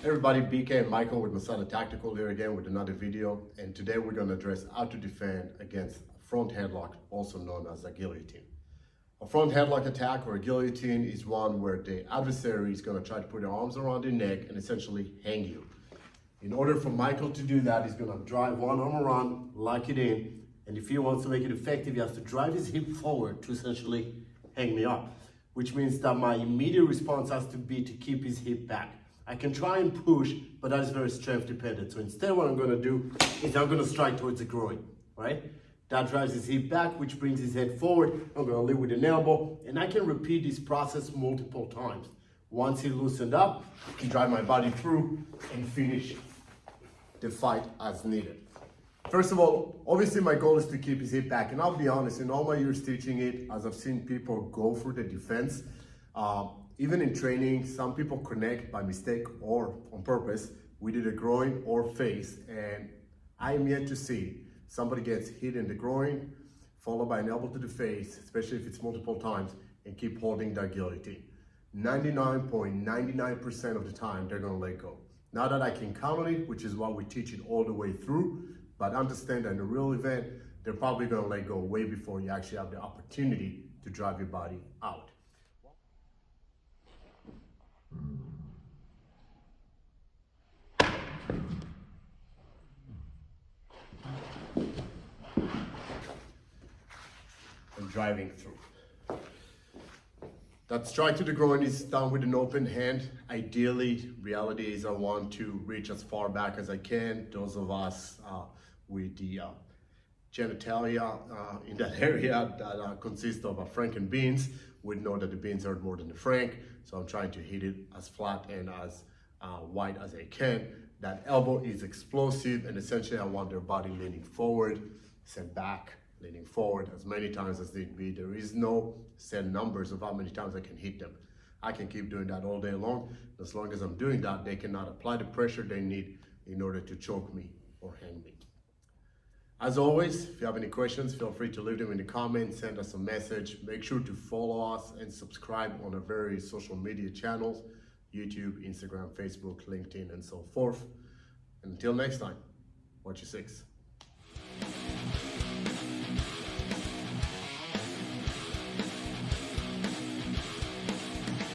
Hey everybody, BK and Michael with Masada Tactical here again with another video, and today we're going to address how to defend against a front headlock, also known as a guillotine. A front headlock attack or a guillotine is one where the adversary is going to try to put their arms around your neck and essentially hang you. In order for Michael to do that, he's going to drive one arm around, lock it in, and if he wants to make it effective, he has to drive his hip forward to essentially hang me up, which means that my immediate response has to be to keep his hip back. I can try and push, but that is very strength dependent. So instead what I'm gonna do is I'm gonna strike towards the groin, right? That drives his hip back, which brings his head forward. I'm gonna lead with an elbow, and I can repeat this process multiple times. Once he loosened up, I can drive my body through and finish the fight as needed. First of all, obviously my goal is to keep his hip back, and I'll be honest, in all my years teaching it, as I've seen people go for the defense, even in training, some people connect by mistake or on purpose with either groin or face, and I am yet to see somebody gets hit in the groin, followed by an elbow to the face, especially if it's multiple times, and keep holding that guillotine. 99.99% of the time, they're gonna let go. Now that I can count on it, which is why we teach it all the way through, but understand that in a real event, they're probably gonna let go way before you actually have the opportunity to drive your body out. And driving through. That strike to the groin is done with an open hand. Ideally, reality is I want to reach as far back as I can. Those of us with the genitalia in that area that consists of a frank and beans would know that the beans hurt more than the frank. So I'm trying to hit it as flat and as wide as I can. That elbow is explosive, and essentially I want their body leaning forward, set back, leaning forward as many times as need be. There is no set numbers of how many times I can hit them. I can keep doing that all day long. As long as I'm doing that, they cannot apply the pressure they need in order to choke me or hang me. As always, if you have any questions, feel free to leave them in the comments, send us a message. Make sure to follow us and subscribe on our various social media channels, YouTube, Instagram, Facebook, LinkedIn, and so forth. And until next time, watch your six.